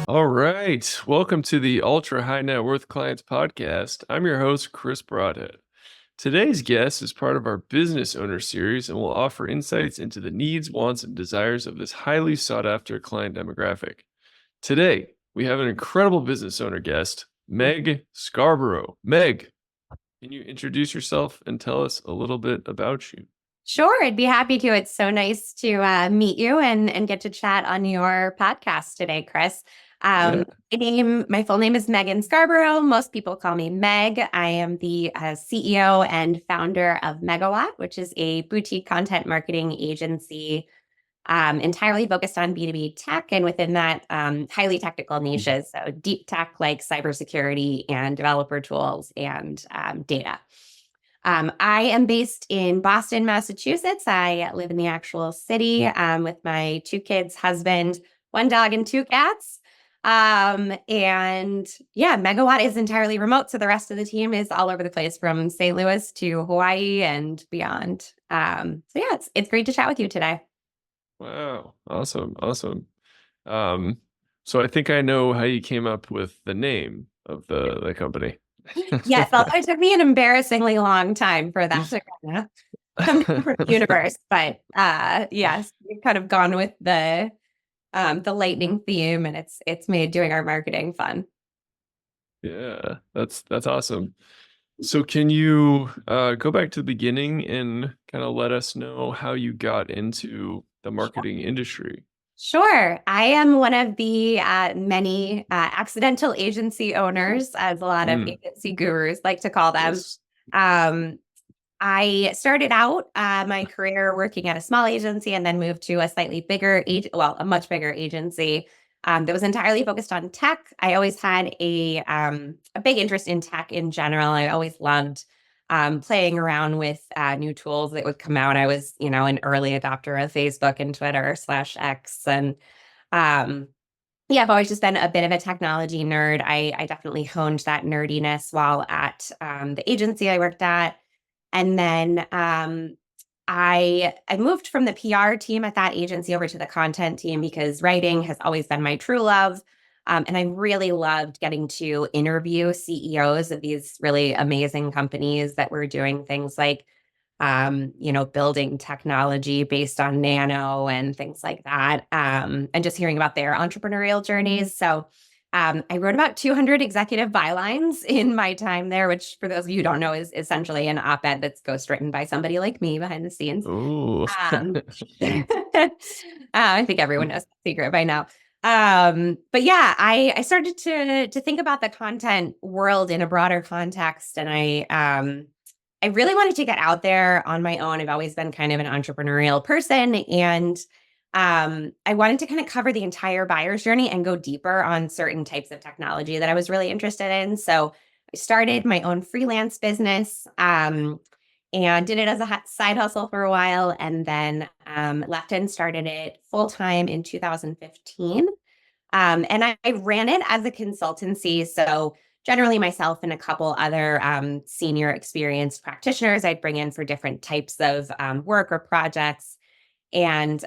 All right. Welcome to the Ultra High Net Worth Clients Podcast. I'm your host, Chris Broadhead. Today's guest is part of our Business Owner series and will offer insights into the needs, wants, and desires of this highly sought after client demographic. Today, we have an incredible business owner guest, Meg Scarborough. Meg, can you introduce yourself and tell us a little bit about you? Sure, I'd be happy to. It's so nice to meet you and get to chat on your podcast today, Chris. Yeah. My full name is Megan Scarborough. Most people call me Meg. I am the CEO and founder of Megawatt, which is a boutique content marketing agency entirely focused on B2B tech, and within that, highly technical niches. So deep tech like cybersecurity and developer tools and data. I am based in Boston, Massachusetts. I live in the actual city with my two kids, husband, one dog, and two cats. And yeah, Megawatt is entirely remote. So the rest of the team is all over the place from St. Louis to Hawaii and beyond. So yeah, it's great to chat with you today. Wow. Awesome. Awesome. Um, so I think I know how you came up with the name of the company. Yes, although it took me an embarrassingly long time for that to kind of come from the universe. But yes, we've kind of gone with the lightning theme, and it's made doing our marketing fun. Yeah, that's awesome. So can you go back to the beginning and kind of let us know how you got into the marketing industry? Sure. I am one of the many accidental agency owners, as a lot of Mm, agency gurus like to call them. yes. Um, I started out my career working at a small agency and then moved to a slightly bigger, a much bigger agency that was entirely focused on tech. I always had a big interest in tech in general. I always loved playing around with new tools that would come out. I was, an early adopter of Facebook and Twitter/X, and um, yeah, I've always just been a bit of a technology nerd. I definitely honed that nerdiness while at the agency I worked at. And then I moved from the PR team at that agency over to the content team because writing has always been my true love. And I really loved getting to interview CEOs of these really amazing companies that were doing things like, building technology based on nano and things like that, and just hearing about their entrepreneurial journeys. So I wrote about 200 executive bylines in my time there, which for those of you who don't know is essentially an op-ed that's ghostwritten by somebody like me behind the scenes. Oh, Um, I think everyone knows the secret by now. But yeah, I started to think about the content world in a broader context, and I really wanted to get out there on my own. I've always been kind of an entrepreneurial person, and I wanted to kind of cover the entire buyer's journey and go deeper on certain types of technology that I was really interested in. So I started my own freelance business and did it as a side hustle for a while, and then left and started it full time in 2015. And I ran it as a consultancy. So generally myself and a couple other senior experienced practitioners I'd bring in for different types of work or projects. And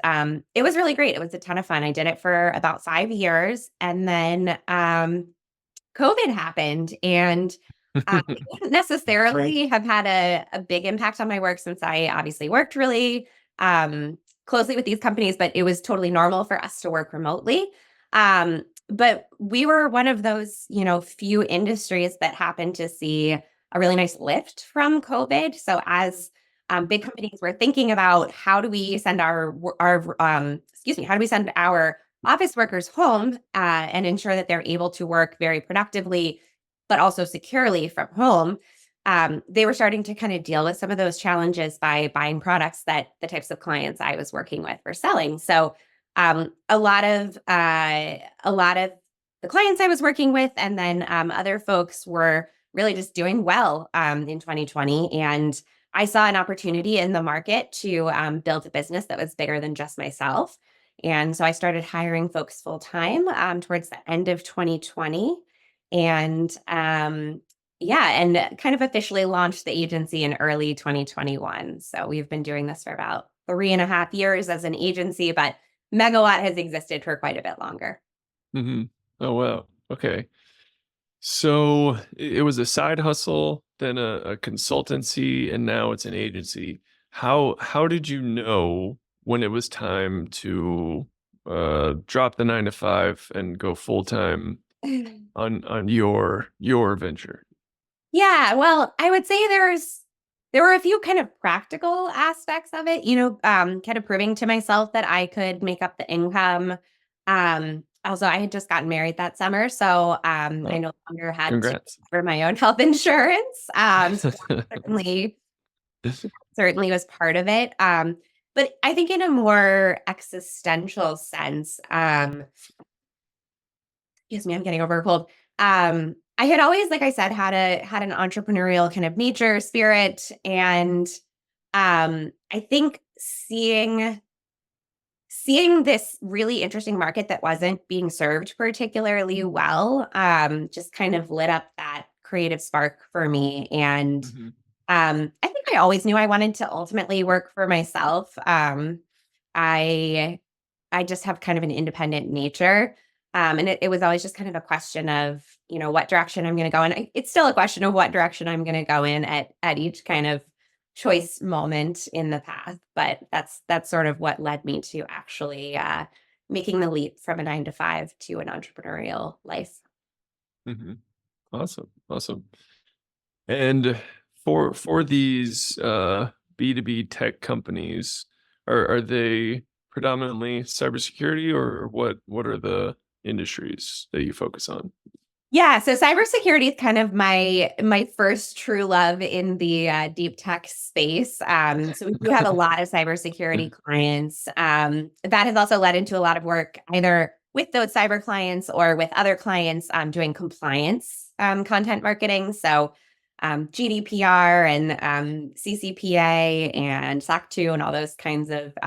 it was really great. It was a ton of fun. I did it for about 5 years. And then COVID happened. And it didn't necessarily have had a big impact on my work, since I obviously worked really closely with these companies, but it was totally normal for us to work remotely. But we were one of those, few industries that happened to see a really nice lift from COVID. So as big companies were thinking about how do we send how do we send our office workers home and ensure that they're able to work very productively, but also securely from home. They were starting to kind of deal with some of those challenges by buying products that the types of clients I was working with were selling. So a lot of the clients I was working with, and then other folks were really just doing well in 2020. And I saw an opportunity in the market to build a business that was bigger than just myself. And so I started hiring folks full time towards the end of 2020. And and kind of officially launched the agency in early 2021. So we've been doing this for about 3.5 years as an agency, but Megawatt has existed for quite a bit longer. hmm Oh, wow. Okay. So it was a side hustle, then a consultancy, and now it's an agency. How did you know when it was time to drop the 9 to 5 and go full time on your venture? Yeah, well, I would say there were a few kind of practical aspects of it, kind of proving to myself that I could make up the income. Also, I had just gotten married that summer, so I Oh, no longer had to congrats. cover my own health insurance. So that certainly was part of it. But I think in a more existential sense, excuse me, I'm getting over a cold. I had always, like I said, had an entrepreneurial kind of nature, spirit, and I think seeing this really interesting market that wasn't being served particularly well, just kind of lit up that creative spark for me. And Mhm. I think I always knew I wanted to ultimately work for myself. I I just have kind of an independent nature. And it was always just kind of a question of, what direction I'm going to go in. It's still a question of what direction I'm going to go in at each kind of choice moment in the path. But that's sort of what led me to actually making the leap from a 9 to 5 to an entrepreneurial life. Mhm. Awesome. Awesome. And for these B2B tech companies, are they predominantly cybersecurity, or what are the industries that you focus on? Yeah, so cybersecurity is kind of my first true love in the deep tech space. So we do have a lot of cybersecurity clients. That has also led into a lot of work either with those cyber clients or with other clients doing compliance content marketing. So GDPR and CCPA and SOC 2 and all those kinds of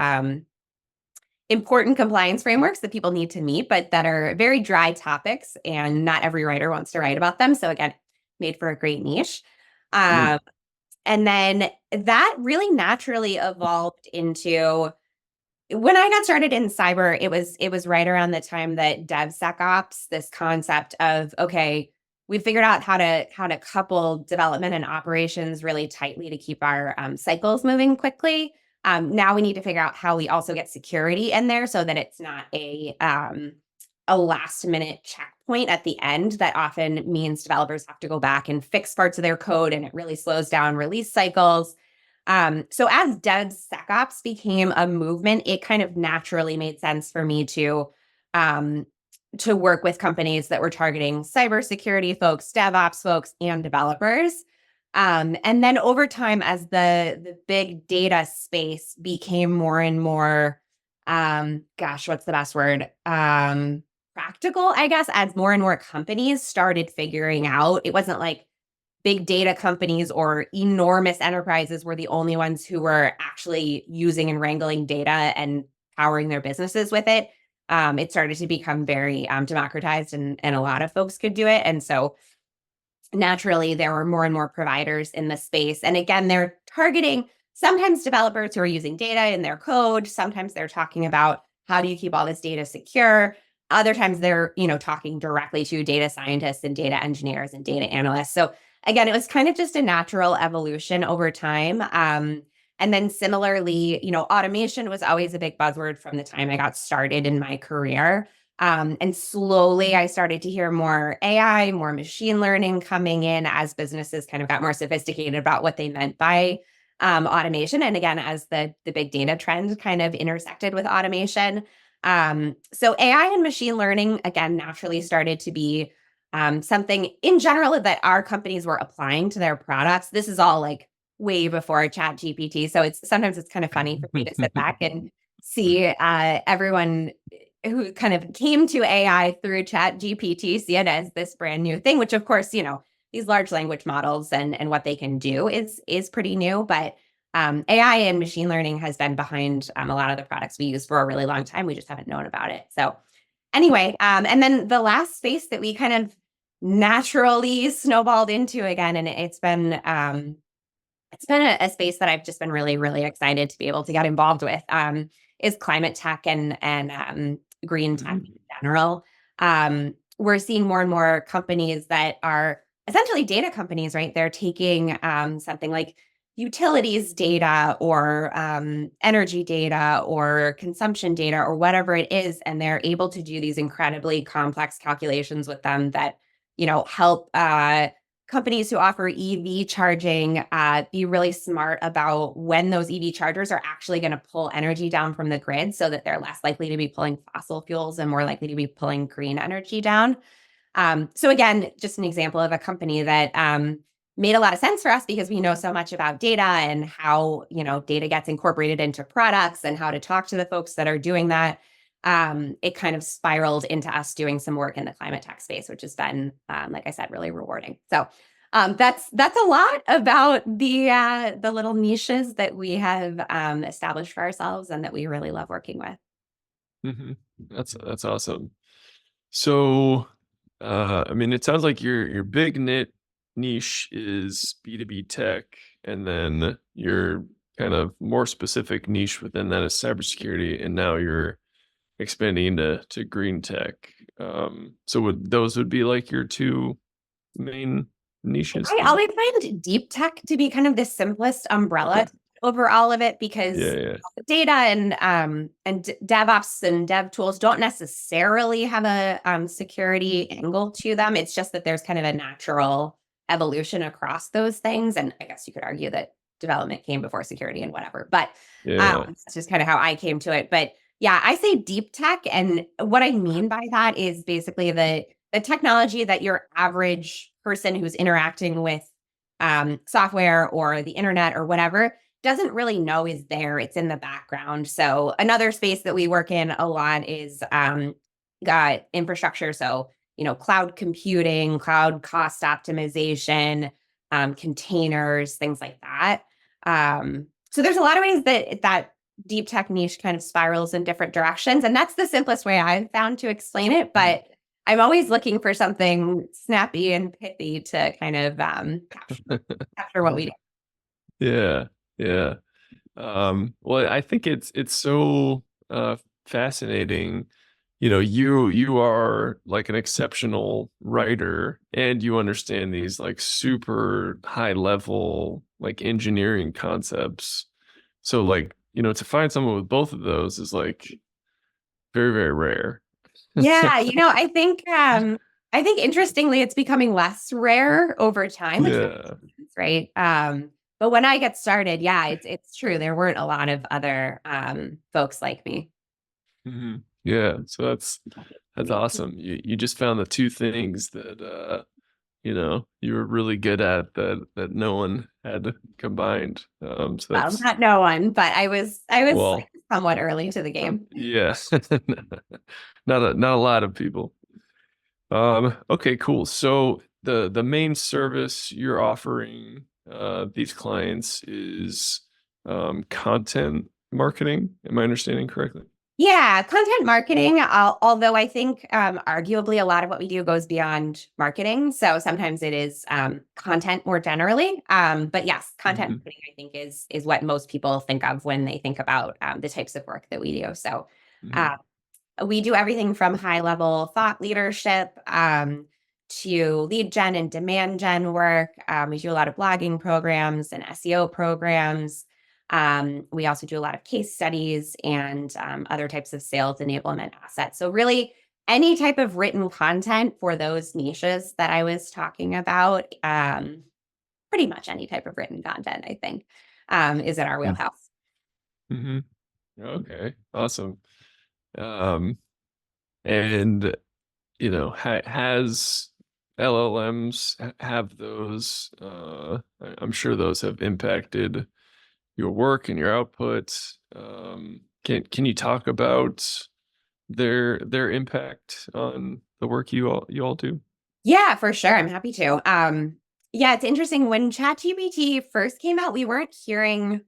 important compliance frameworks that people need to meet, but that are very dry topics, and not every writer wants to write about them. So again, made for a great niche. Mm, Um, and then that really naturally evolved into when I got started in cyber. It was right around the time that DevSecOps, this concept of okay, we figured out how to couple development and operations really tightly to keep our cycles moving quickly. Now we need to figure out how we also get security in there so that it's not a last minute checkpoint at the end that often means developers have to go back and fix parts of their code, and it really slows down release cycles. So as DevSecOps became a movement, it kind of naturally made sense for me um, to work with companies that were targeting cybersecurity folks, DevOps folks, and developers. And then over time, as the big data space became more and more, gosh, what's the best word? Practical, I guess, as more and more companies started figuring out, it wasn't like big data companies or enormous enterprises were the only ones who were actually using and wrangling data and powering their businesses with it. It started to become very democratized, and a lot of folks could do it. And so naturally, there were more and more providers in the space. And again, they're targeting sometimes developers who are using data in their code. Sometimes they're talking about how do you keep all this data secure. Other times they're, talking directly to data scientists and data engineers and data analysts. So again, it was kind of just a natural evolution over time. And then similarly, automation was always a big buzzword from the time I got started in my career. And slowly I started to hear more AI, more machine learning coming in as businesses kind of got more sophisticated about what they meant by automation. And again, as the big data trend kind of intersected with automation. So AI and machine learning, again, naturally started to be something in general that our companies were applying to their products. This is all like way before Chat GPT. So it's kind of funny for me to sit back and see everyone who kind of came to AI through Chat GPT see it as this brand new thing, which of course, these large language models and what they can do is pretty new. But AI and machine learning has been behind a lot of the products we use for a really long time. We just haven't known about it. So anyway, and then the last space that we kind of naturally snowballed into again, and it's been a space that I've just been really, really excited to be able to get involved with, is climate tech and green tech mm, in general. we're seeing more and more companies that are essentially data companies, right? They're taking something like utilities data or energy data or consumption data or whatever it is, and they're able to do these incredibly complex calculations with them that, help companies who offer EV charging be really smart about when those EV chargers are actually going to pull energy down from the grid so that they're less likely to be pulling fossil fuels and more likely to be pulling green energy down. So again, just an example of a company that made a lot of sense for us because we know so much about data and how, data gets incorporated into products and how to talk to the folks that are doing that. It kind of spiraled into us doing some work in the climate tech space, which has been, like I said, really rewarding. So that's a lot about the little niches that we have established for ourselves and that we really love working with. Hmm. That's awesome. So, I mean, it sounds like your big niche is B2B tech, and then your kind of more specific niche within that is cybersecurity, and now you're expanding into green tech. So would be like your two main niches? I always find deep tech to be kind of the simplest umbrella Okay. over all of it Yeah, because yeah. data and DevOps and dev tools don't necessarily have a security angle to them. It's just that there's kind of a natural evolution across those things, and I guess you could argue that development came before security and whatever. But Yeah. that's just kind of how I came to it. But yeah, I say deep tech, and what I mean by that is basically the technology that your average person who's interacting with software or the internet or whatever doesn't really know is there. It's in the background. So another space that we work in a lot is got infrastructure. So, cloud computing, cloud cost optimization, containers, things like that. So there's a lot of ways that deep tech niche kind of spirals in different directions. And that's the simplest way I've found to explain it. Mhm. But I'm always looking for something snappy and pithy to kind of capture what we do. Yeah, yeah. Well, I think it's so fascinating. You are like an exceptional writer, and you understand these like super high level like engineering concepts. So like, to find someone with both of those is like very, very rare. Yeah, I think interestingly it's becoming less rare over time, which makes Yeah. sense, right? But when I get started, yeah, it's true. There weren't a lot of other folks like me. Hmm. Yeah. So that's awesome. You just found the two things that you were really good at that no one had combined. So Well, that's not no one, but I was well, somewhat early to the game. yeah. Not a lot of people. Okay, cool. So the main service you're offering these clients is content marketing. Am I understanding correctly? Yeah, content marketing, although I think arguably a lot of what we do goes beyond marketing. So sometimes it is content more generally. But yes, content Hmm. marketing I think is what most people think of when they think about the types of work that we do. So Hmm. uh, we do everything from high level thought leadership to lead gen and demand gen work. We do a lot of blogging programs and SEO programs. We also do a lot of case studies and other types of sales enablement assets. So, really, any type of written content for those niches that I was talking about, pretty much any type of written content, I think, is in our wheelhouse. Hmm. Okay, awesome. Um, and has LLMs have those? I'm sure those have impacted your work and your output. Can you talk about their impact on the work you all do? Yeah, for sure. I'm happy to. Yeah, it's interesting. When ChatGPT first came out, we weren't hearing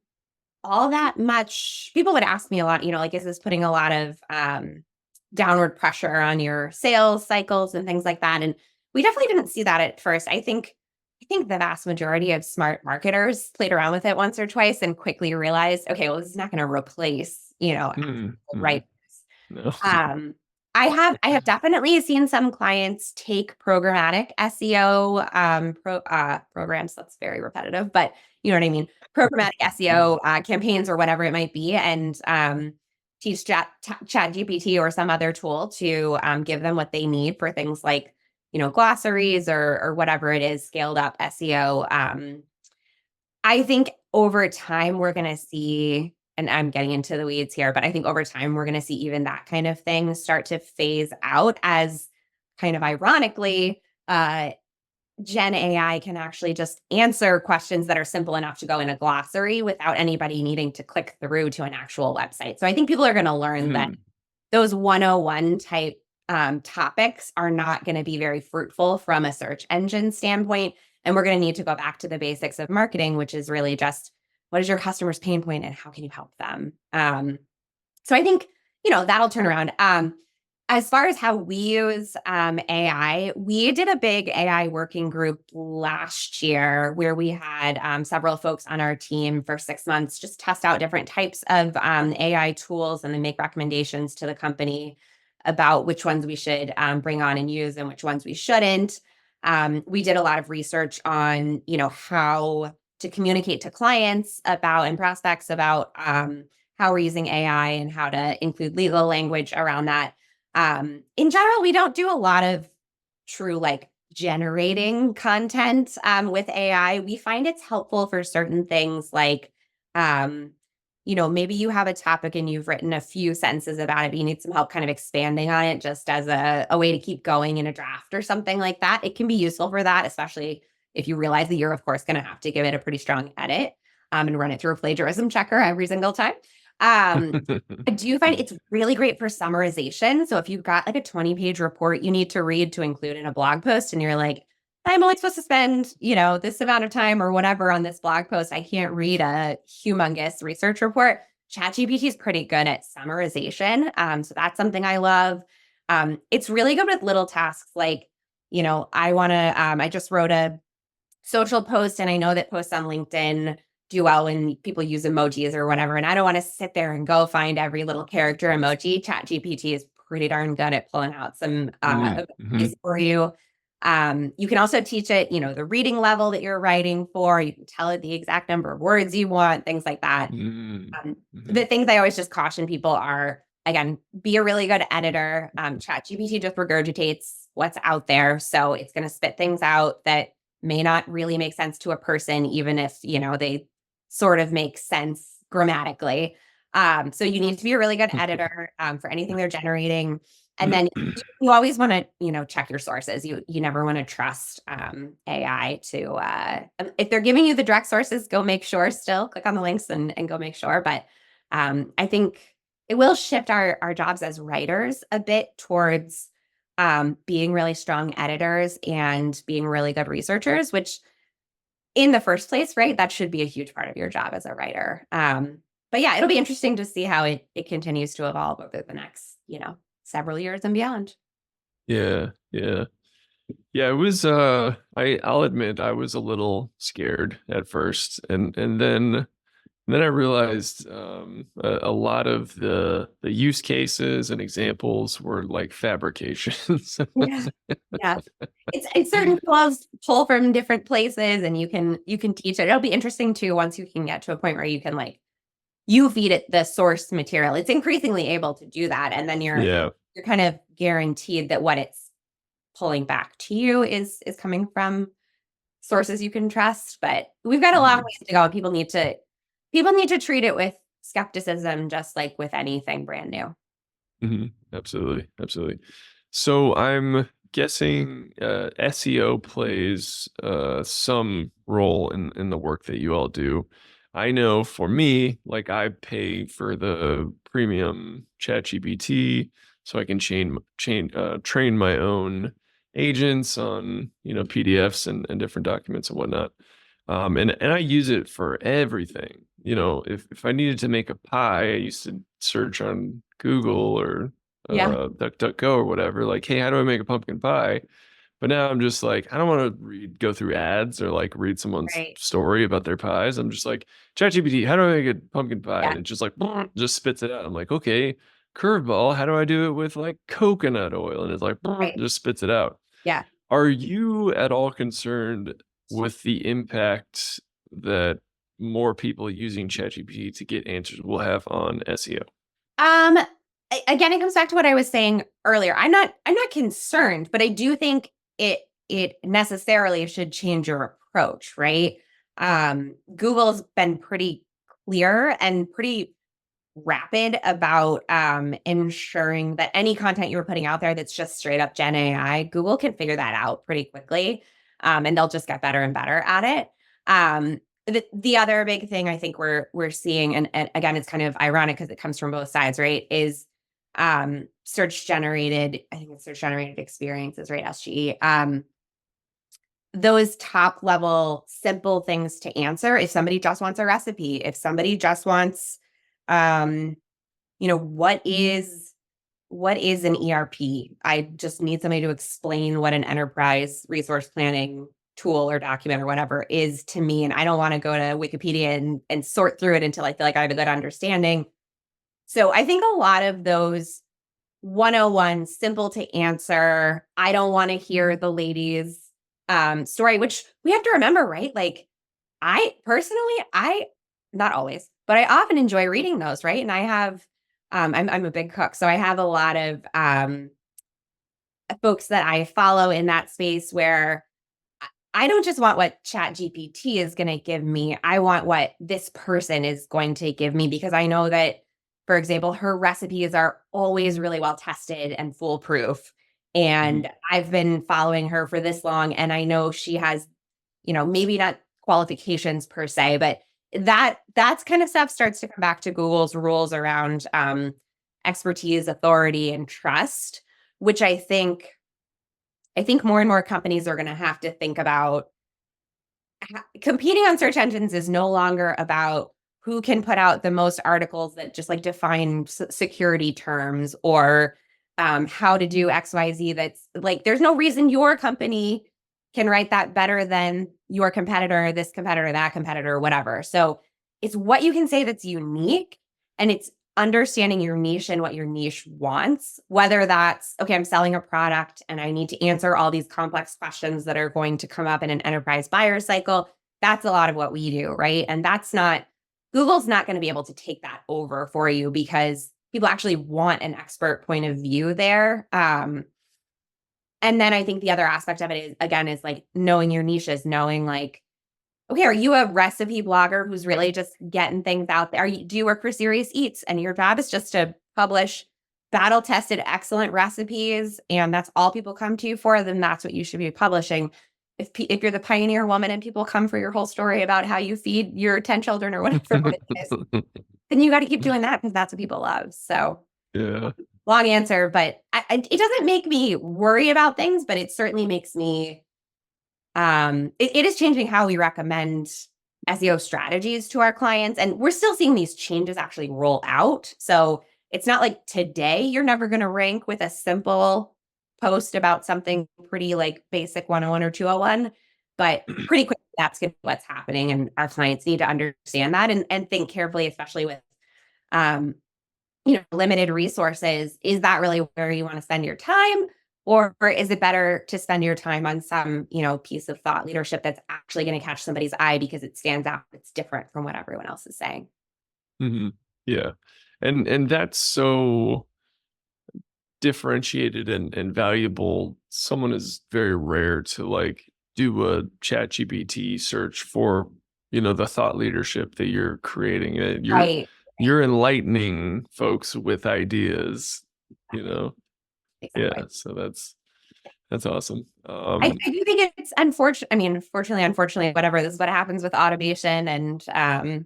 all that much. People would ask me a lot, like, is this putting a lot of downward pressure on your sales cycles and things like that? And we definitely didn't see that at first. I think the vast majority of smart marketers played around with it once or twice and quickly realized, okay, well, this is not going to replace, Mm, right? no. Um, I have definitely seen some clients take programmatic SEO programs. That's very repetitive, but you know what I mean. Programmatic SEO campaigns or whatever it might be, and teach Chat GPT or some other tool to give them what they need for things like glossaries or whatever it is, scaled up SEO. I think over time we're going to see, and I'm getting into the weeds here, but I think over time we're going to see even that kind of thing start to phase out as kind of ironically, Gen AI can actually just answer questions that are simple enough to go in a glossary without anybody needing to click through to an actual website. So I think people are going to learn that Mhm. those 101 type topics are not going to be very fruitful from a search engine standpoint. And we're going to need to go back to the basics of marketing, which is really just what is your customer's pain point and how can you help them? So I think, that'll turn around. As far as how we use AI, we did a big AI working group last year where we had several folks on our team for 6 months just test out different types of AI tools and then make recommendations to the company about which ones we should bring on and use and which ones we shouldn't. We did a lot of research on, how to communicate to clients about and prospects about how we're using AI and how to include legal language around that. In general, we don't do a lot of true like generating content with AI. We find it's helpful for certain things like, maybe you have a topic and you've written a few sentences about it, but you need some help kind of expanding on it just as a way to keep going in a draft or something like that. It can be useful for that, especially if you realize that you're, of course, going to have to give it a pretty strong edit and run it through a plagiarism checker every single time. I do find it's really great for summarization. So if you've got like a 20-page report you need to read to include in a blog post and you're like, I'm only supposed to spend, this amount of time or whatever on this blog post. I can't read a humongous research report. ChatGPT is pretty good at summarization. So that's something I love. It's really good with little tasks like, I just wrote a social post and I know that posts on LinkedIn do well when people use emojis or whatever. And I don't want to sit there and go find every little character emoji. Chat GPT is pretty darn good at pulling out some Mhm. emojis Mhm. for you. You can also teach it, the reading level that you're writing for. You can tell it the exact number of words you want, things like that. Mm. The Mhm. things I always just caution people are, again, be a really good editor. ChatGPT just regurgitates what's out there. So it's going to spit things out that may not really make sense to a person, even if, they sort of make sense grammatically. So you need to be a really good editor for anything they're generating. And then you always want to, check your sources. You never want to trust AI to if they're giving you the direct sources, go make sure still click on the links and go make sure. But I think it will shift our jobs as writers a bit towards being really strong editors and being really good researchers, which in the first place, right, that should be a huge part of your job as a writer. But yeah, it'll be interesting to see how it continues to evolve over the next, several years and beyond. Yeah, yeah. Yeah, it was I'll admit I was a little scared at first and then I realized a lot of the use cases and examples were like fabrications. Yeah. Yeah. It's certain gloves pull from different places and you can teach it. It'll be interesting too once you can get to a point where you can like you feed it the source material. It's increasingly able to do that. And then you're Yeah. you're kind of guaranteed that what it's pulling back to you is coming from sources you can trust. But we've got a long Mhm. ways to go. People need to treat it with skepticism, just like with anything brand new. Mhm. Absolutely, absolutely. So I'm guessing SEO plays some role in the work that you all do. I know for me, like I pay for the premium ChatGPT so I can train my own agents on PDFs and different documents and whatnot. And I use it for everything. If I needed to make a pie, I used to search on Google or Yeah. DuckDuckGo or whatever, like, hey, how do I make a pumpkin pie? But now I'm just like, I don't want to go through ads or like read someone's Right. story about their pies. I'm just like, ChatGPT, how do I make a pumpkin pie? Yeah. And it just like just spits it out. I'm like, okay, curveball, how do I do it with like coconut oil? And it's like, Right. just spits it out. Yeah. Are you at all concerned with the impact that more people using ChatGPT to get answers will have on SEO? Um, Again, it comes back to what I was saying earlier. I'm not concerned, but I do think it necessarily should change your approach, right? Google's been pretty clear and pretty rapid about ensuring that any content you're putting out there that's just straight up Gen AI, Google can figure that out pretty quickly. And they'll just get better and better at it. The other big thing I think we're seeing, and again, it's kind of ironic because it comes from both sides, right? Is search generated, I think it's search generated experiences, right? SGE. Those top level simple things to answer. If somebody just wants a recipe, if somebody just wants um what is an ERP? I just need somebody to explain what an enterprise resource planning tool or document or whatever is to me. And I don't want to go to Wikipedia and sort through it until I feel like I have a good understanding. So I think a lot of those 101 simple to answer, I don't want to hear the lady's story, which we have to remember, right? Like I personally, I not always, but I often enjoy reading those, right? And I have I'm a big cook, so I have a lot of folks that I follow in that space where I don't just want what Chat GPT is going to give me. I want what this person is going to give me because I know that, for example, her recipes are always really well tested and foolproof. Mhm. And I've been following her for this long, and I know she has, maybe not qualifications per se, but that's kind of stuff starts to come back to Google's rules around expertise, authority, and trust, which I think more and more companies are going to have to think about. Competing on search engines is no longer about who can put out the most articles that just like define security terms or how to do XYZ. That's like, there's no reason your company can write that better than your competitor, this competitor, that competitor, whatever. So it's what you can say that's unique, and it's understanding your niche and what your niche wants, whether that's, okay, I'm selling a product and I need to answer all these complex questions that are going to come up in an enterprise buyer cycle. That's a lot of what we do, right? And Google's not going to be able to take that over for you because people actually want an expert point of view there. And then I think the other aspect of it is, again, is like knowing your niches, knowing like, okay, are you a recipe blogger who's really just getting things out there? Do you work for Serious Eats and your job is just to publish battle tested, excellent recipes, and that's all people come to you for? Then that's what you should be publishing. If you're the pioneer woman and people come for your whole story about how you feed your 10 children or whatever it is, then you got to keep doing that because that's what people love. So Yeah. long answer, but it doesn't make me worry about things, but it certainly makes me it is changing how we recommend SEO strategies to our clients. And we're still seeing these changes actually roll out. So it's not like today you're never going to rank with a simple post about something pretty like basic 101 or 201, but pretty quick that's what's happening. And our clients need to understand that and think carefully, especially with um, limited resources. Is that really where you want to spend your time? Or is it better to spend your time on some, piece of thought leadership that's actually going to catch somebody's eye because it stands out, it's different from what everyone else is saying? Mhm. Yeah. And that's so differentiated and valuable. Someone is very rare to like do a chat GPT search for, the thought leadership that you're creating. Right. You're enlightening folks with ideas, you know. Yeah. Exactly. So that's awesome. I do think it's unfortunate. I mean, unfortunately, whatever, this is what happens with automation and I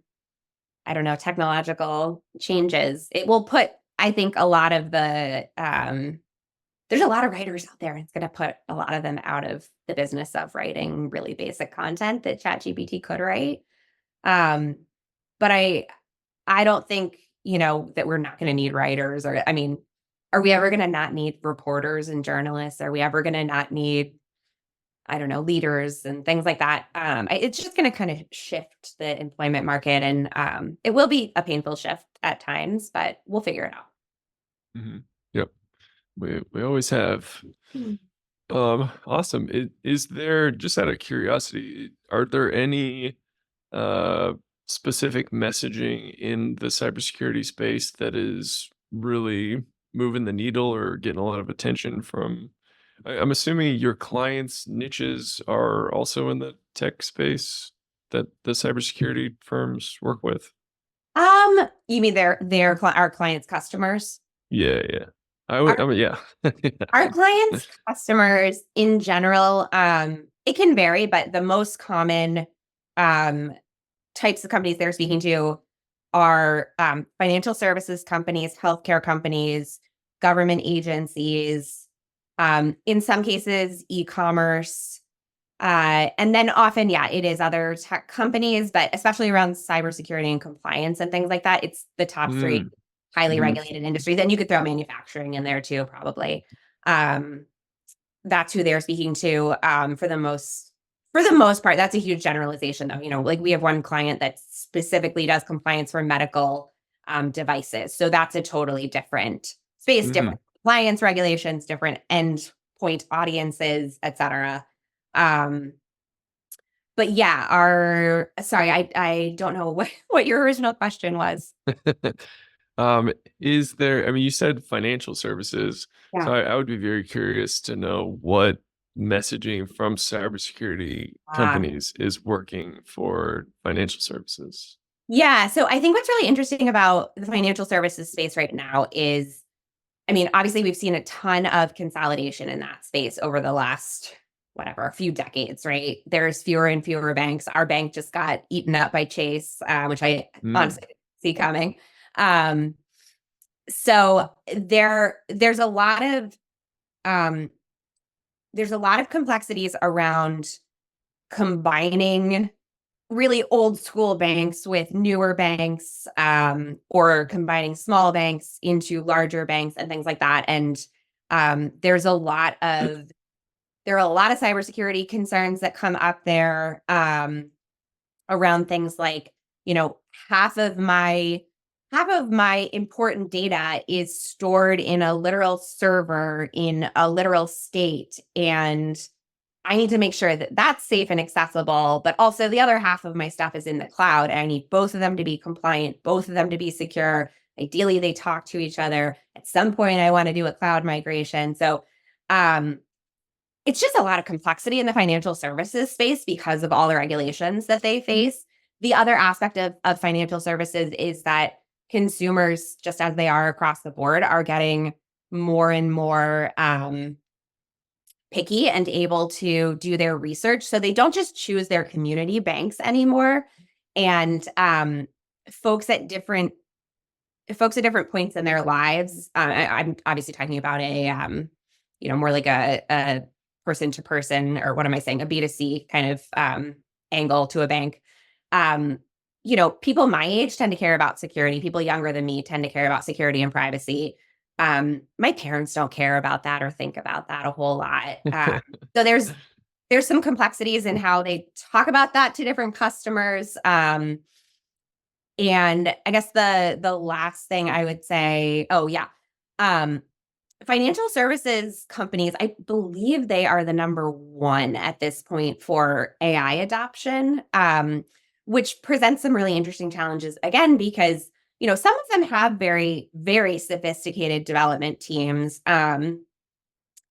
don't know, technological changes. It will put, I think, a lot of there's a lot of writers out there. It's going to put a lot of them out of the business of writing really basic content that ChatGPT could write. Um, but I don't think, that we're not going to need writers or, I mean, are we ever going to not need reporters and journalists? Are we ever going to not need, I don't know, leaders and things like that? It's just going to kind of shift the employment market, and it will be a painful shift at times, but we'll figure it out. Hmm. Yep. We always have. Mm. Awesome. Is there, just out of curiosity, are there any uh specific messaging in the cybersecurity space that is really moving the needle or getting a lot of attention from? I'm assuming your clients' niches are also in the tech space that the cybersecurity firms work with. You mean our clients' customers? Yeah, yeah. I would. I mean, yeah. Our clients' customers in general, it can vary, but the most common um, types of companies they're speaking to are financial services companies, healthcare companies, government agencies, in some cases, e-commerce. And then often, yeah, it is other tech companies, but especially around cybersecurity and compliance and things like that, it's the top three Mm, highly mhm, regulated industries. And you could throw manufacturing in there too, probably. Um, that's who they're speaking to for the most part. That's a huge generalization, though. Like we have one client that specifically does compliance for medical devices. So that's a totally different space, mhm. different compliance regulations, different endpoint audiences, etc. Um, but yeah, our sorry, I don't know what your original question was. Is there, I mean, you said financial services, so Yeah. I would be very curious to know what messaging from cybersecurity Uh, companies is working for financial services. yeah. So I think what's really interesting about the financial services space right now is, I mean, obviously we've seen a ton of consolidation in that space over the last, whatever, a few decades, right? There's fewer and fewer banks. Our bank just got eaten up by Chase, which I Mm, honestly didn't see coming. Um, so um, there's a lot of complexities around combining really old school banks with newer banks, or combining small banks into larger banks and things like that. And there's a lot of there are a lot of cybersecurity concerns that come up there, around things like, you know, half of my half of my important data is stored in a literal server in a literal state, and I need to make sure that that's safe and accessible, but also the other half of my stuff is in the cloud, and I need both of them to be compliant, both of them to be secure. Ideally, they talk to each other. At some point, I want to do a cloud migration. So, um, it's just a lot of complexity in the financial services space because of all the regulations that they face. The other aspect of financial services is that consumers, just as they are across the board, are getting more and more picky and able to do their research. So they don't just choose their community banks anymore. And folks at different folks at different points in their lives. I'm obviously talking about more like a person to person, or what am I saying, a B2C kind of angle to a bank. Um, People my age tend to care about security. People younger than me tend to care about security and privacy. My parents don't care about that or think about that a whole lot. So there's some complexities in how they talk about that to different customers. And I guess the last thing I would say, oh yeah, um, financial services companies, I believe they are the number one at this point for AI adoption, which presents some really interesting challenges again, because some of them have very, very sophisticated development teams.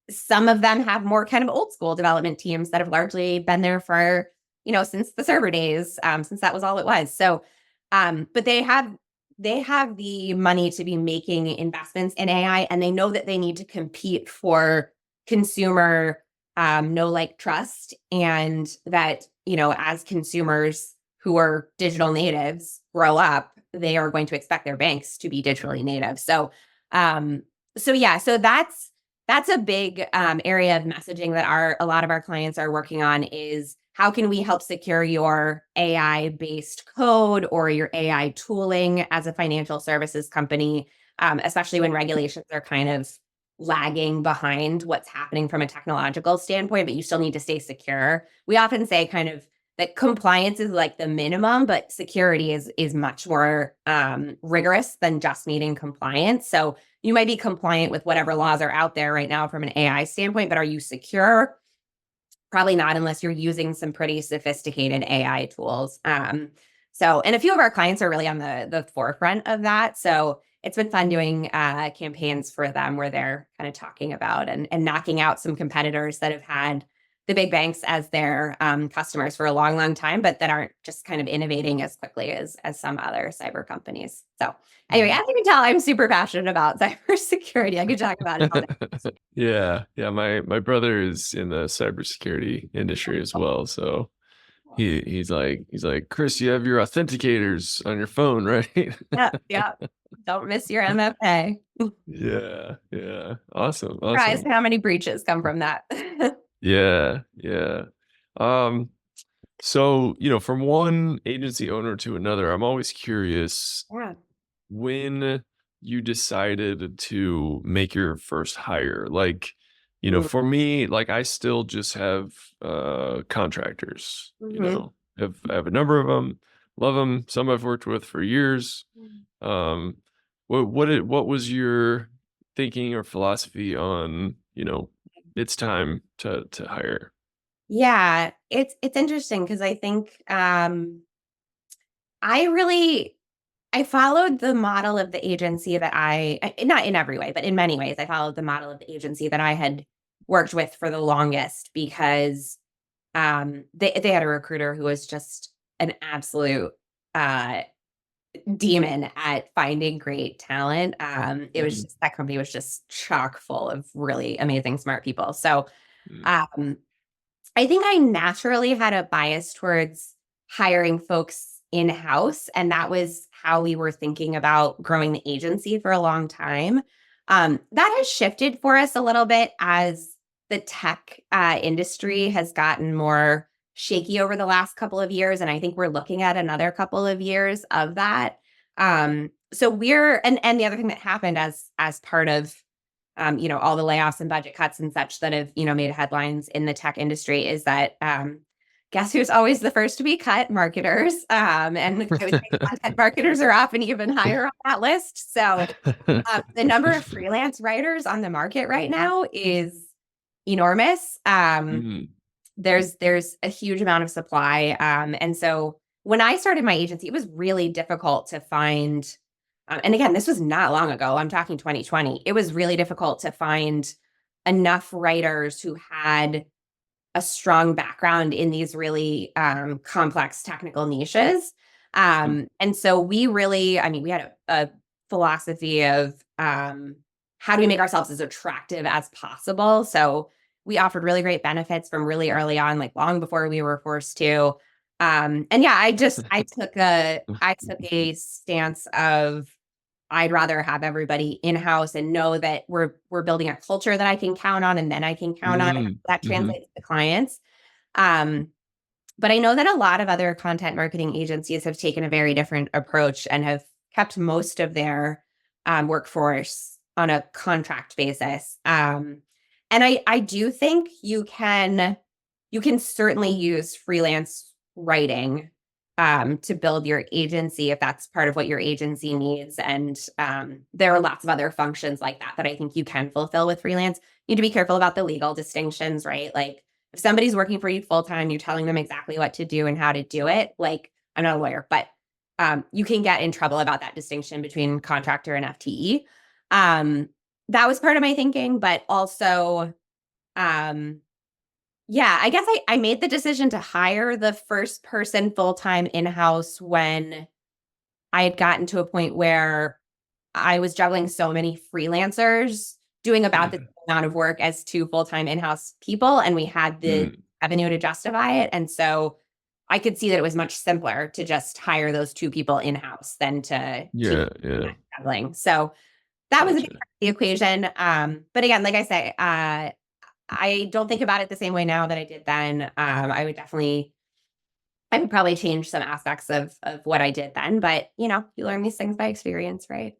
Some of them have more kind of old school development teams that have largely been there for, since the server days, since that was all it was. So, but they have the money to be making investments in AI, and they know that they need to compete for consumer know, like, trust, and that as consumers who are digital natives grow up, they are going to expect their banks to be digitally native. Um, so that's a big area of messaging that a lot of our clients are working on, is how can we help secure your AI based code or your AI tooling as a financial services company, especially when regulations are kind of lagging behind what's happening from a technological standpoint, but you still need to stay secure. We often say kind of that compliance is like the minimum, but security is much more rigorous than just needing compliance. So you might be compliant with whatever laws are out there right now from an AI standpoint, but are you secure? Probably not unless you're using some pretty sophisticated AI tools. And a few of our clients are really on the forefront of that. So it's been fun doing campaigns for them where they're kind of talking about and knocking out some competitors that have had the big banks as their customers for a long, long time, but that aren't just kind of innovating as quickly as some other cyber companies. So anyway, as you can tell, I'm super passionate about cybersecurity. I could talk about it all day. Yeah, yeah. My brother is in the cybersecurity industry as well. So he's like, Chris, you have your authenticators on your phone, right? Yeah, yeah. Don't miss your MFA. Yeah, yeah. Awesome, Surprised awesome. how many breaches come from that. Yeah, yeah. Um, so from one agency owner to another, I'm always curious Yeah. when you decided to make your first hire. Like, Mm. for me, like I still just have contractors, Mhm. I have a number of them, love them. Some I've worked with for years. Um, what was your thinking or philosophy on, it's time to hire? Yeah, it's interesting because I think I really I followed the model of the agency that not in every way, but in many ways, I followed the model of the agency that I had worked with for the longest because they had a recruiter who was just an absolute uh demon at finding great talent. It was Mhm, just that company was just chock full of really amazing, smart people. So mhm, um, I think I naturally had a bias towards hiring folks in house, and that was how we were thinking about growing the agency for a long time. That has shifted for us a little bit as the tech industry has gotten more shaky over the last couple of years, and I think we're looking at another couple of years of that. So we're and the other thing that happened as part of all the layoffs and budget cuts and such that have, made headlines in the tech industry is that guess who's always the first to be cut? Marketers. And I would say content marketers are often even higher on that list. So the number of freelance writers on the market right now is enormous. mhm, There's a huge amount of supply. And so when I started my agency, it was really difficult to find. And again, this was not long ago. I'm talking 2020. It was really difficult to find enough writers who had a strong background in these really complex technical niches. mhm, And so we had a philosophy of how do we make ourselves as attractive as possible? So we offered really great benefits from really early on, like long before we were forced to. And yeah, I took a stance of I'd rather have everybody in-house and know that we're building a culture that I can count on, and then I can count on mhm, that mhm, translates to clients. Um, but I know that a lot of other content marketing agencies have taken a very different approach and have kept most of their workforce on a contract basis. And I do think you can certainly use freelance writing to build your agency if that's part of what your agency needs. And there are lots of other functions like that that I think you can fulfill with freelance. You need to be careful about the legal distinctions, right? Like if somebody's working for you full time, you're telling them exactly what to do and how to do it. Like I'm not a lawyer, but you can get in trouble about that distinction between contractor and FTE. Um, that was part of my thinking, but also um, yeah, I guess I made the decision to hire the first person full-time in-house when I had gotten to a point where I was juggling so many freelancers doing about the yeah, same amount of work as two full-time in-house people, and we had the mm, revenue to justify it. And so I could see that it was much simpler to just hire those two people in-house than to keep yeah, yeah. juggling. So that was a big Gotcha. part of the equation. But again, like I say, I don't think about it the same way now that I did then. I would probably change some aspects of what I did then, but you learn these things by experience, right?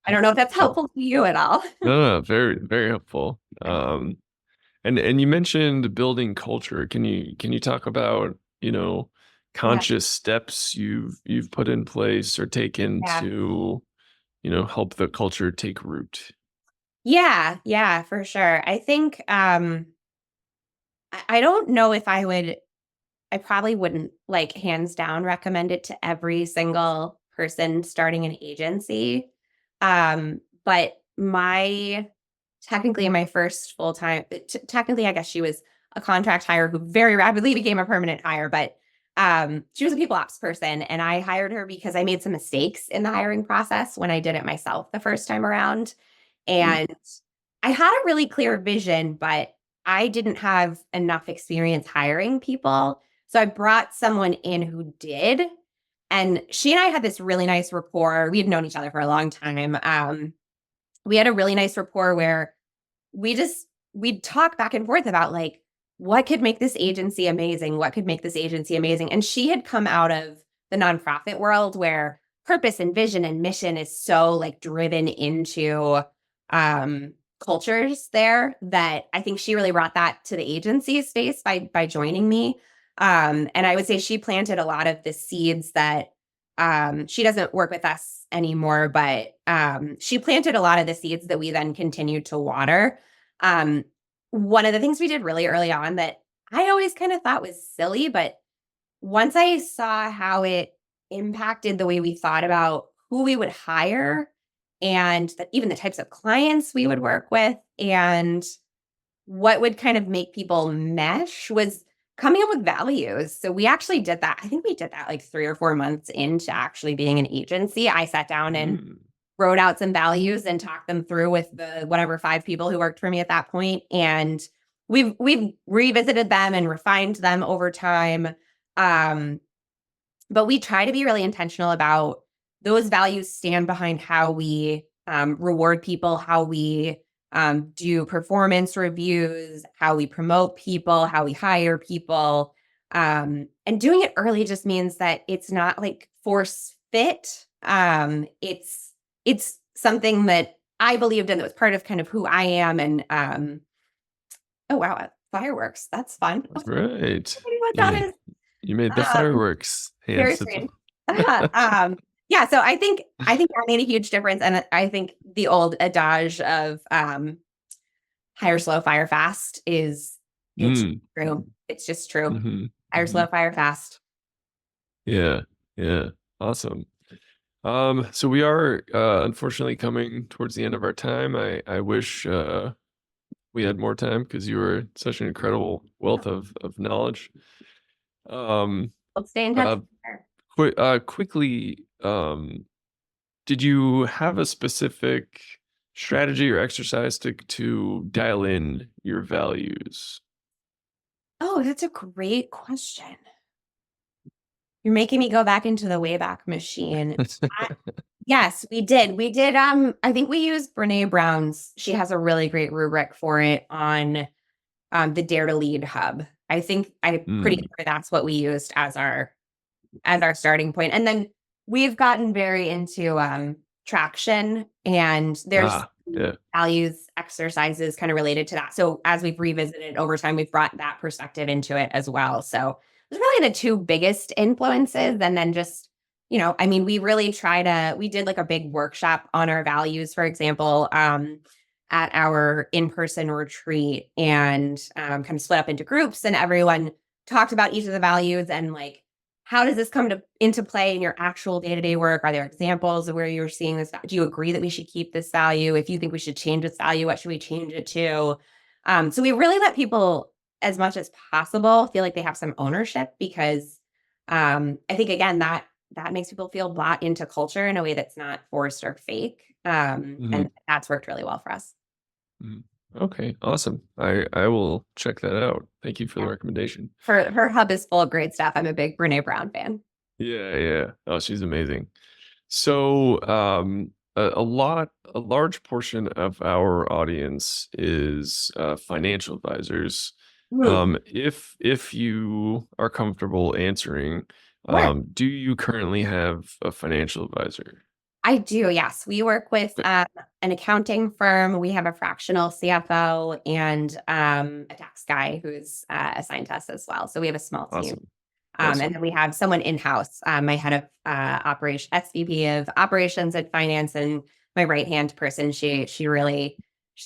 I don't know if that's Oh, helpful to you at all. no, no, very, very helpful. And you mentioned building culture. Can you talk about, Yeah. conscious steps you've put in place or taken Yeah. to, help the culture take root? Yeah, yeah, for sure. I think I don't know if I probably wouldn't like hands down recommend it to every single person starting an agency. But technically my first full-time technically I guess she was a contract hire who very rapidly became a permanent hire, but she was a people ops person and I hired her because I made some mistakes in the hiring process when I did it myself the first time around. Mm, And I had a really clear vision, but I didn't have enough experience hiring people. So I brought someone in who did. And she and I had this really nice rapport. We had known each other for a long time. We had a really nice rapport where we'd talk back and forth about like what could make this agency amazing, what could make this agency amazing. And she had come out of the nonprofit world where purpose and vision and mission is so like driven into um cultures there that I think she really brought that to the agency space by joining me. And I would say she planted a lot of the seeds that she doesn't work with us anymore, but she planted a lot of the seeds that we then continued to water. um, One of the things we did really early on that I always kind of thought was silly, but once I saw how it impacted the way we thought about who we would hire and even the types of clients we would work with and what would kind of make people mesh was coming up with values. So we actually did that. I think we did that like 3 or 4 months into actually being an agency. I sat down and mm, wrote out some values and talked them through with the whatever 5 people who worked for me at that point. And we've revisited them and refined them over time. Um, but we try to be really intentional about those values stand behind how we reward people, how we do performance reviews, how we promote people, how we hire people. And doing it early just means that it's not like force fit. It's something that I believed in that was part of kind of who I am. And oh wow, fireworks. That's fun. right. What that Yeah, is. you made the Um, fireworks hand Very sizzle. strange. Yeah, so I think that made a huge difference, and I think the old adage of hire slow, fire fast it's Mm, true. It's just true. hmm Hire hmm slow, fire fast. Yeah, yeah, awesome. So we are unfortunately coming towards the end of our time. I wish we had more time because you were such an incredible wealth of knowledge. Um, Let's stay in touch. uh, quickly, did you have a specific strategy or exercise to dial in your values? Oh, that's a great question. You're making me go back into the Wayback Machine. I Yes, we did. We did, I think we used Brené Brown's. She has a really great rubric for it on the Dare to Lead hub. I'm pretty Mm, sure that's what we used as our starting point. And then we've gotten very into traction and there's yeah. values exercises kind of related to that. So as we've revisited over time, we've brought that perspective into it as well. So it's really the two biggest influences. And then just, I mean, we did like a big workshop on our values, for example, at our in-person retreat and kind of split up into groups and everyone talked about each of the values and like how does this come into play in your actual day-to-day work? Are there examples of where you're seeing this? Do you agree that we should keep this value? If you think we should change this value, what should we change it to? So we really let people, as much as possible, feel like they have some ownership because I think again that makes people feel bought into culture in a way that's not forced or fake, Mhm, and that's worked really well for us. mhm. Okay, awesome. I will check that out. Thank you for the Yeah, recommendation. her hub is full of great stuff. I'm a big Brene Brown fan. Yeah, yeah. Oh, she's amazing. So, a large portion of our audience is financial advisors. Hmm. If you are comfortable answering, Sure. do you currently have a financial advisor? I do, yes. We work with Okay, an accounting firm. We have a fractional CFO and a tax guy who's assigned to us as well. So we have a small team. awesome, And awesome. then we have someone in-house, my head of operation, SVP of operations and finance, and my right-hand person. She's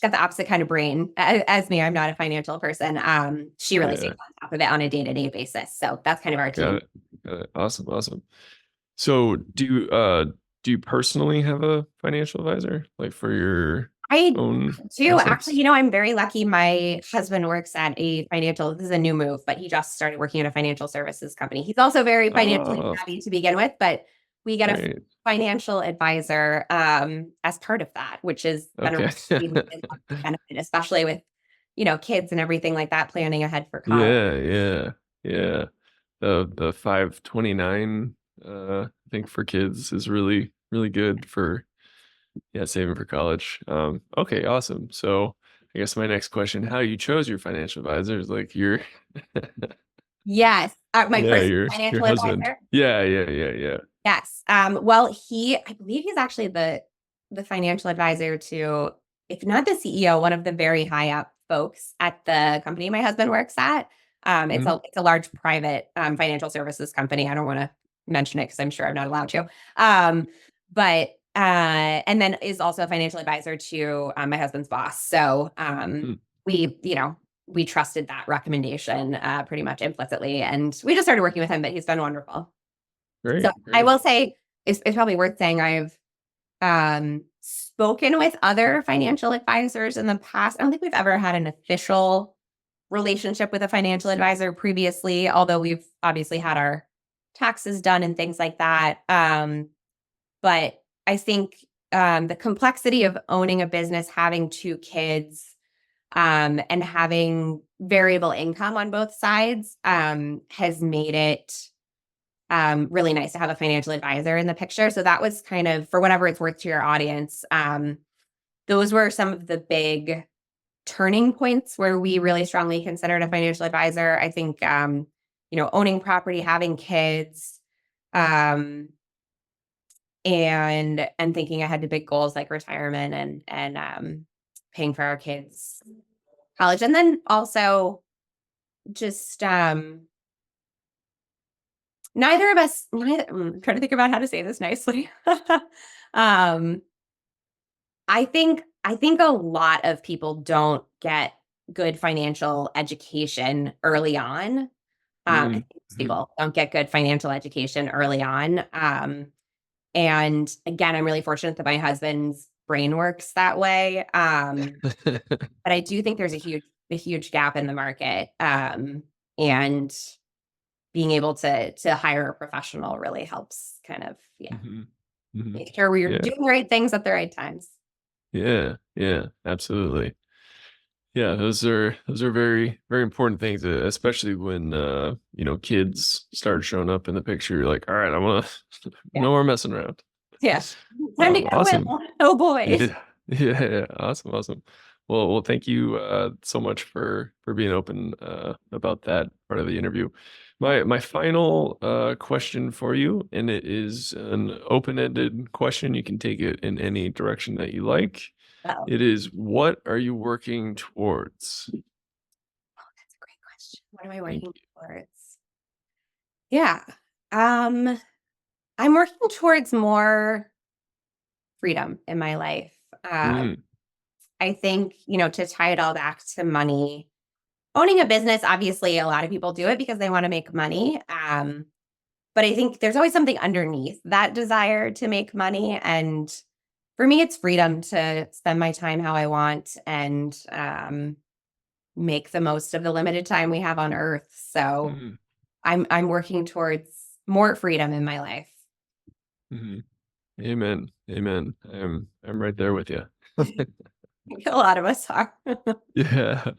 got the opposite kind of brain as me. I'm not a financial person. She really stays Yeah, on top of it on a day-to-day basis. So that's kind of our got team. it. Got it. Awesome, awesome. So do you personally have a financial advisor, like for your I own do actually, assets? I'm very lucky. My husband works at this is a new move, but he just started working at a financial services company. He's also very financially Oh, savvy to begin with, but we get a great. financial advisor as part of that, which has been a Okay. really, really lovely benefit, especially with, kids and everything like that, planning ahead for college. Yeah, yeah, yeah. The 529 I think for kids is really really good for saving for college. Okay, awesome. So I guess my next question, how you chose your financial advisor is like your Yes. My yeah, first your financial husband. advisor. Yeah, yeah, yeah, yeah. Yes. Well, I believe he's actually the financial advisor to, if not the CEO, one of the very high up folks at the company my husband works at. It's Mhm. a large private financial services company. I don't want to mention it because I'm sure I'm not allowed to. But and then is also a financial advisor to my husband's boss. So Mm, we, we trusted that recommendation pretty much implicitly, and we just started working with him. But he's been wonderful. So great, I great. will say it's probably worth saying I've spoken with other financial advisors in the past. I don't think we've ever had an official relationship with a financial advisor previously, although we've obviously had our taxes done and things like that. But I think the complexity of owning a business, having two kids, and having variable income on both sides has made it really nice to have a financial advisor in the picture. So that was kind of, for whatever it's worth to your audience, those were some of the big turning points where we really strongly considered a financial advisor. I think, owning property, having kids, um, and thinking ahead to big goals like retirement and paying for our kids' college, and then also just neither of us. I'm trying to think about how to say this nicely. um, I think a lot of people don't get good financial education early on. I Mm, think most mhm. people don't get good financial education early on. And again, I'm really fortunate that my husband's brain works that way. But I do think there's a huge gap in the market. And being able to hire a professional really helps kind of, yeah, Mhm, mhm. make sure we're Yeah, doing the right things at the right times. yeah, yeah, absolutely. Yeah, those are very very important things, especially when kids start showing up in the picture. You're like, all right, I want to Yeah. no more messing around. Yeah. Time to get Awesome. Will. Oh boy. Yeah, yeah, yeah. Awesome, awesome. Well, thank you so much for being open about that part of the interview. My final question for you, and it is an open-ended question. You can take it in any direction that you like. Oh, It is, what are you working towards? that's a great question. What am I Thank working towards? Yeah. Um, I'm working towards more freedom in my life. you. Um, I think, to tie it all back to money, owning a business, obviously a lot of people do it because they want to make money. But I think there's always something underneath that desire to make money. And for me, it's freedom to spend my time how I want and make the most of the limited time we have on earth. So Mhm, I'm working towards more freedom in my life. mhm. Amen. Amen. I'm right there with you. A lot of us are. Yeah.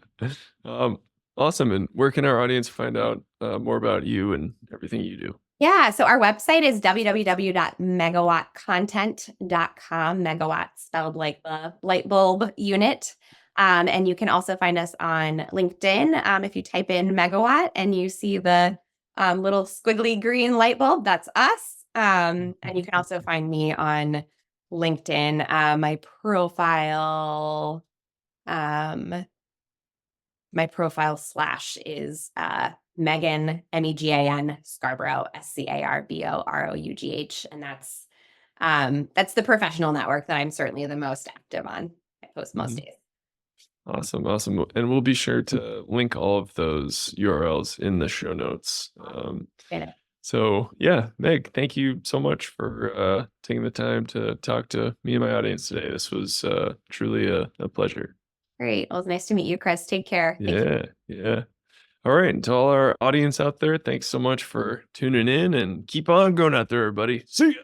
Um, awesome. And where can our audience find out more about you and everything you do? Yeah, so our website is www.megawattcontent.com. Megawatt spelled like the light bulb unit. And you can also find us on LinkedIn. If you type in Megawatt and you see the little squiggly green light bulb, that's us. And you can also find me on LinkedIn. My profile, slash is Megan, Megan Scarborough, Scarboroughh, and that's the professional network that I'm certainly the most active on. I post most days. Awesome. Awesome. And we'll be sure to link all of those URLs in the show notes. So yeah, Meg, thank you so much for taking the time to talk to me and my audience today. This was truly a pleasure. Great. Well, it's nice to meet you, Chris. Take care. Thank you. Yeah. All right. And to all our audience out there, thanks so much for tuning in and keep on going out there, everybody. See ya.